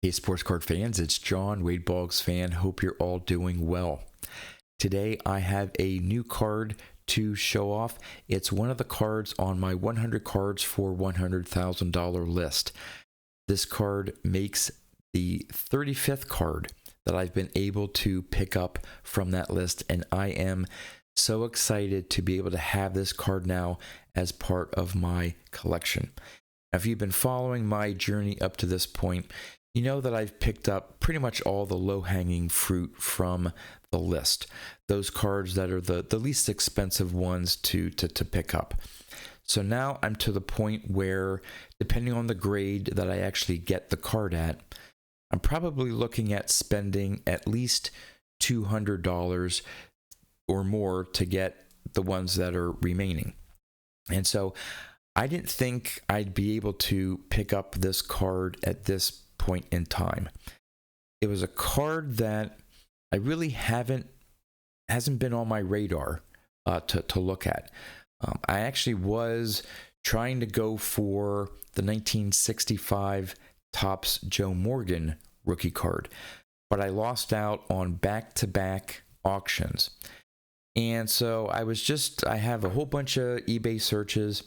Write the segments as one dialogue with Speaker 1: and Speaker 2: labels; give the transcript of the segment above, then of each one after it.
Speaker 1: Hey, sports card fans, it's John, Wade Boggs fan. Hope you're all doing well. Today, I have a new card to show off. It's one of the cards on my 100 cards for $100,000 list. This card makes the 35th card that I've been able to pick up from that list, and I am so excited to be able to have this card now as part of my collection. Now, if you've been following my journey up to this point, you know that I've picked up pretty much all the low-hanging fruit from the list. Those cards that are the least expensive ones to pick up. So now I'm to the point where, depending on the grade that I actually get the card at, I'm probably looking at spending at least $200 or more to get the ones that are remaining. And so I didn't think I'd be able to pick up this card at this point in time. It was a card that I really hasn't been on my radar to look at. I actually was trying to go for the 1965 Topps Joe Morgan rookie card, but I lost out on back-to-back auctions. And so I have a whole bunch of eBay searches,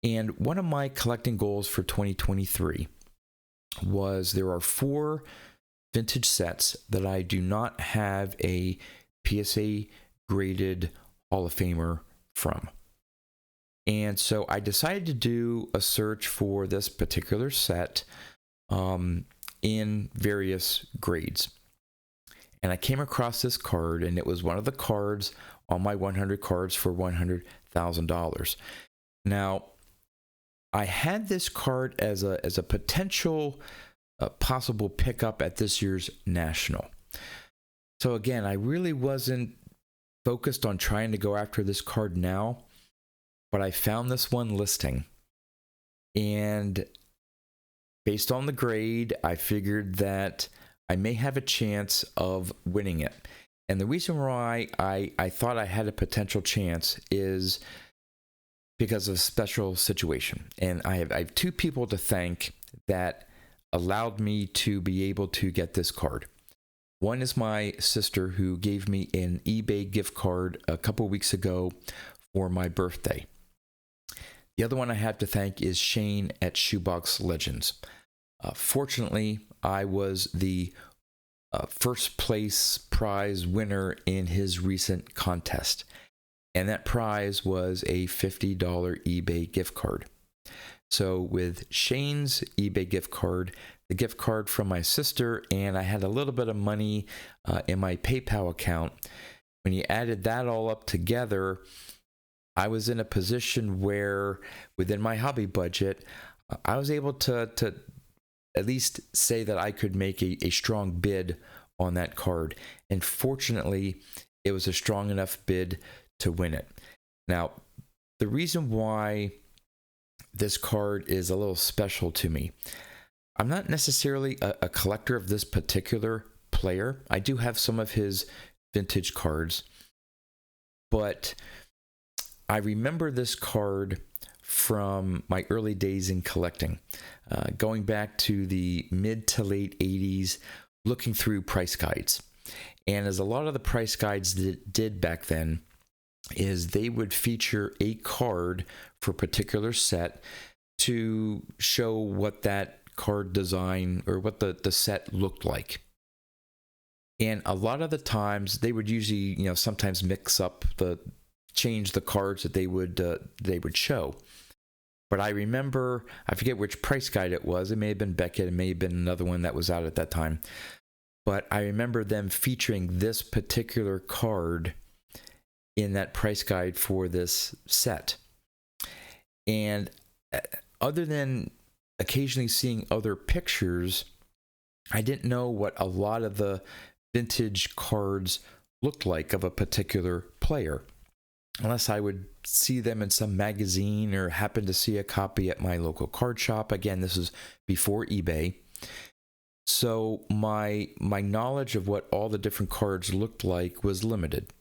Speaker 1: and one of my collecting goals for 2023 was there are 4 vintage sets that I do not have a PSA graded Hall of Famer from. And so I decided to do a search for this particular set in various grades. And I came across this card, and it was one of the cards on my 100 cards for $100,000. Now, I had this card as a potential possible pickup at this year's National. So again, I really wasn't focused on trying to go after this card now, but I found this one listing, and based on the grade, I figured that I may have a chance of winning it. And the reason why I thought I had a potential chance is because of a special situation. And I have 2 people to thank that allowed me to be able to get this card. One is my sister, who gave me an eBay gift card a couple weeks ago for my birthday. The other one I have to thank is Shane at Shoebox Legends. Fortunately, I was the first place prize winner in his recent contest. And that prize was a $50 eBay gift card. So with Shane's eBay gift card, the gift card from my sister, and I had a little bit of money in my PayPal account, when you added that all up together, I was in a position where, within my hobby budget, I was able to at least say that I could make a strong bid on that card. And fortunately, it was a strong enough bid to win it. Now, the reason why this card is a little special to me, I'm not necessarily a collector of this particular player. I do have some of his vintage cards, but I remember this card from my early days in collecting, going back to the mid to late 80s, looking through price guides. And as a lot of the price guides did back then, is they would feature a card for a particular set to show what that card design or what the set looked like. And a lot of the times they would usually, sometimes change the cards that they would show. But I remember, I forget which price guide it was. It may have been Beckett. It may have been another one that was out at that time. But I remember them featuring this particular card in that price guide for this set. And other than occasionally seeing other pictures, I didn't know what a lot of the vintage cards looked like of a particular player, unless I would see them in some magazine or happen to see a copy at my local card shop. Again, this is before eBay. So my knowledge of what all the different cards looked like was limited.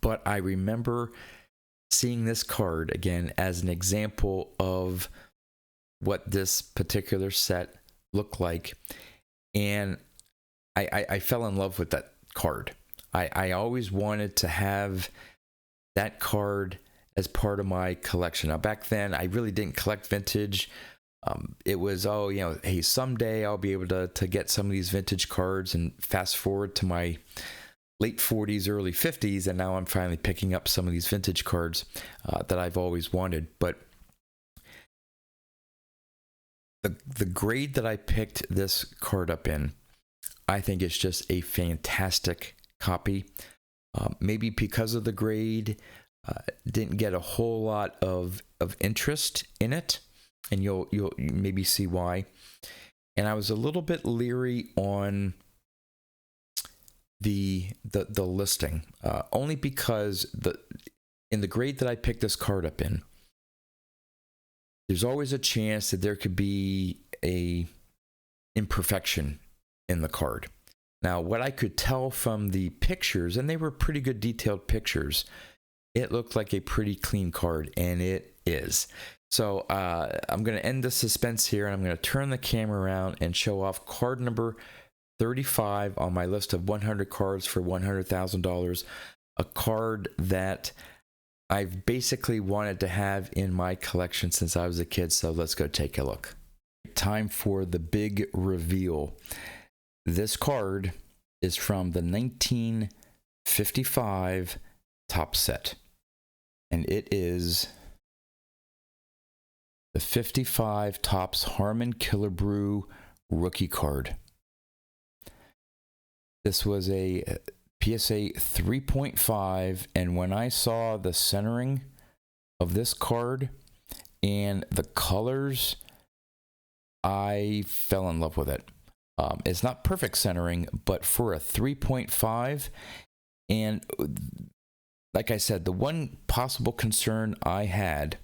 Speaker 1: But I remember seeing this card again as an example of what this particular set looked like. and I fell in love with that card. I always wanted to have that card as part of my collection. Now, back then, I really didn't collect vintage. It was, oh, you know, hey, someday I'll be able to get some of these vintage cards. And fast forward to my late 40s, early 50s, and now I'm finally picking up some of these vintage cards that I've always wanted. But the grade that I picked this card up in, I think it's just a fantastic copy. Maybe because of the grade, didn't get a whole lot of interest in it, and you'll maybe see why. And I was a little bit leery on the listing, only because in the grade that I picked this card up in, there's always a chance that there could be a imperfection in the card. Now, what I could tell from the pictures, and they were pretty good detailed pictures, it looked like a pretty clean card, and it is. So I'm going to end the suspense here, and I'm going to turn the camera around and show off card number 35 on my list of 100 cards for $100,000, a card that I've basically wanted to have in my collection since I was a kid. So let's go take a look. Time for the big reveal. This card is from the 1955 Topps set, and it is the 55 Topps Harmon Killebrew rookie card. This was a PSA 3.5, and when I saw the centering of this card and the colors, I fell in love with it. It's not perfect centering, but for a 3.5, and like I said, the one possible concern I had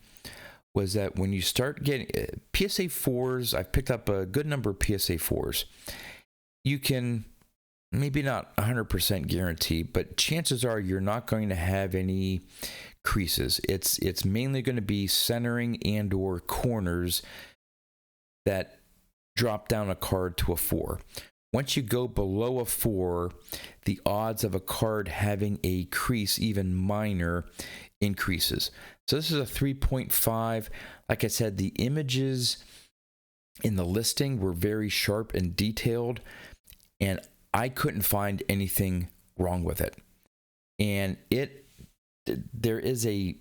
Speaker 1: was that when you start getting PSA 4s, I've picked up a good number of PSA 4s. You can maybe not 100% guarantee, but chances are you're not going to have any creases. It's mainly going to be centering and or corners that drop down a card to a 4. Once you go below a 4, the odds of a card having a crease, even minor, increases. So this is a 3.5. Like I said, the images in the listing were very sharp and detailed, and I couldn't find anything wrong with it. And there is a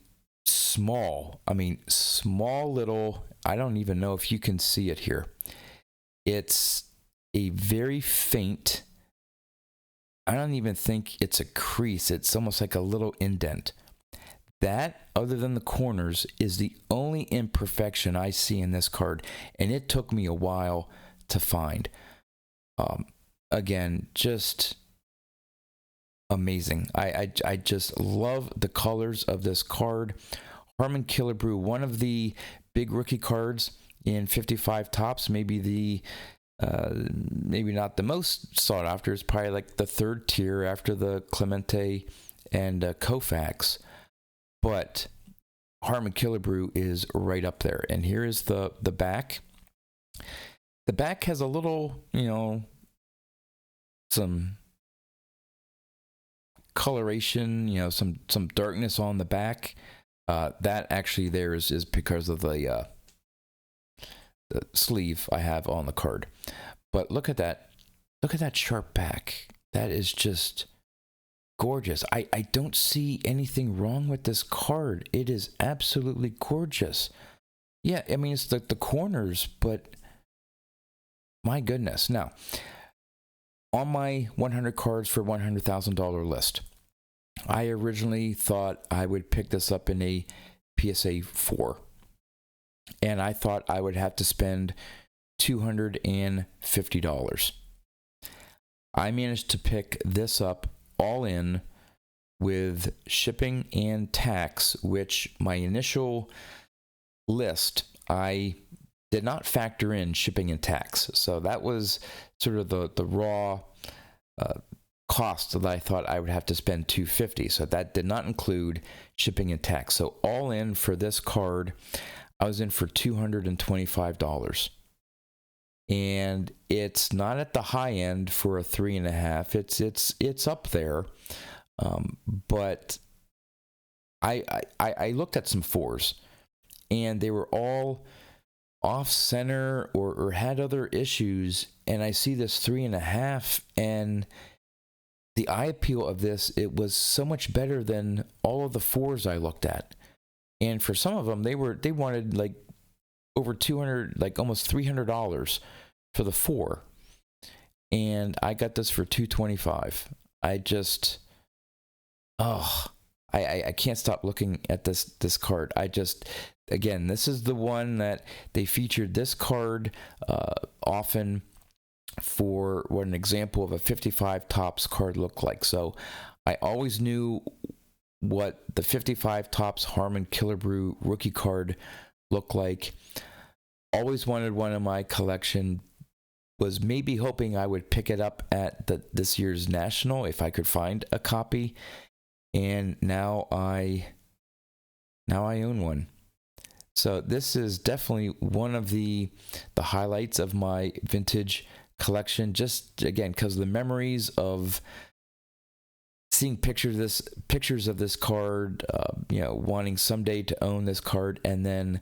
Speaker 1: small little, I don't even know if you can see it here. It's a very faint, I don't even think it's a crease. It's almost like a little indent. That, other than the corners, is the only imperfection I see in this card, and it took me a while to find. Again, just amazing. I just love the colors of this card. Harmon Killebrew, one of the big rookie cards in 55 Topps, maybe not the most sought after. It's probably like the third tier after the Clemente and Koufax, but Harmon Killebrew is right up there. And here is the back. The back has a little, some coloration, some darkness on the back. That actually there is because of the sleeve I have on the card. But look at that sharp back. That is just gorgeous. I don't see anything wrong with this card. It is absolutely gorgeous. Yeah, I mean, it's the corners, but my goodness. Now, on my 100 cards for $100,000 list, I originally thought I would pick this up in a PSA 4. And I thought I would have to spend $250. I managed to pick this up all in with shipping and tax, which my initial list, I did not factor in shipping and tax. So that was sort of the raw cost that I thought I would have to spend $250. So that did not include shipping and tax. So all in for this card, I was in for $225. and it's not at the high end for a 3.5. It's up there, but I looked at some 4s, and they were all off center or had other issues, and I see this 3.5, and the eye appeal of this, it was so much better than all of the 4s I looked at. And for some of them, they wanted like over $200, like almost $300 for the 4, and I got this for $225. I just, I can't stop looking at this card. Again, this is the one that they featured this card often for what an example of a 55 Topps card looked like. So I always knew what the 55 Topps Harmon Killebrew rookie card looked like. Always wanted one in my collection. Was maybe hoping I would pick it up at this year's National if I could find a copy. And now I own one. So this is definitely one of the highlights of my vintage collection, just again because of the memories of seeing pictures of this card, wanting someday to own this card, and then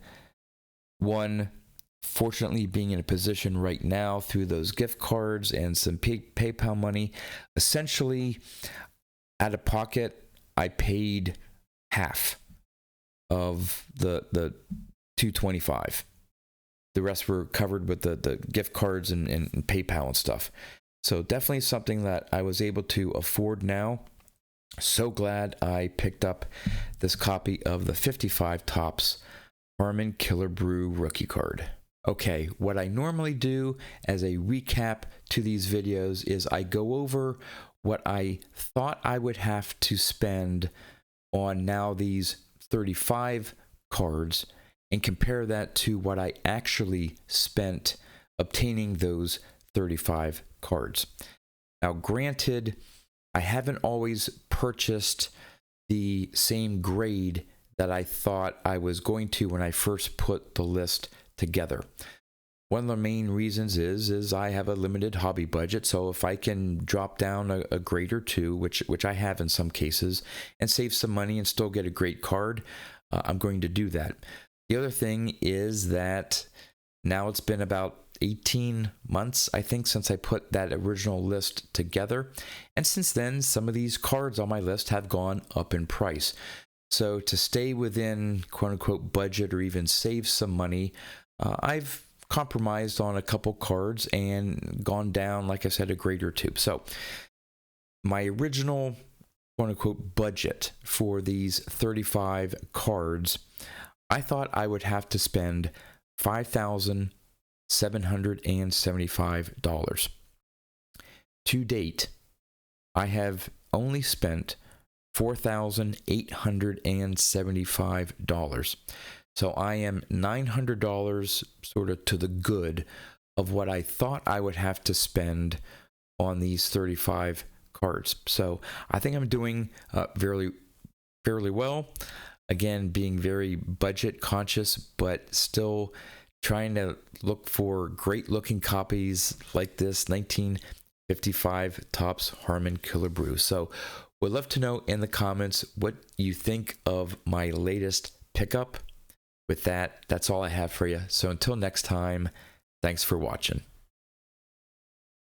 Speaker 1: fortunately being in a position right now through those gift cards and some PayPal money. Essentially, out of pocket, I paid half of the $225. The rest were covered with the gift cards and PayPal and stuff. So definitely something that I was able to afford now. So glad I picked up this copy of the 55 Topps Harmon Killebrew rookie card. Okay, what I normally do as a recap to these videos is I go over what I thought I would have to spend on now these 35 cards and compare that to what I actually spent obtaining those 35 cards. Now, granted, I haven't always purchased the same grade that I thought I was going to when I first put the list together. One of the main reasons is I have a limited hobby budget, so if I can drop down a grade or two, which I have in some cases, and save some money and still get a great card, I'm going to do that. The other thing is that now it's been about 18 months, I think, since I put that original list together. And since then, some of these cards on my list have gone up in price. So to stay within quote unquote budget or even save some money, I've compromised on a couple cards and gone down, like I said, a grade or two. So my original quote unquote budget for these 35 cards, I thought I would have to spend $5,775. To date, I have only spent $4,875. So I am $900 sort of to the good of what I thought I would have to spend on these 35 cards. So I think I'm doing fairly well. Again, being very budget conscious, but still trying to look for great looking copies like this 1955 Topps Harmon Killebrew. So would love to know in the comments what you think of my latest pickup. With that, that's all I have for you. So until next time, thanks for watching.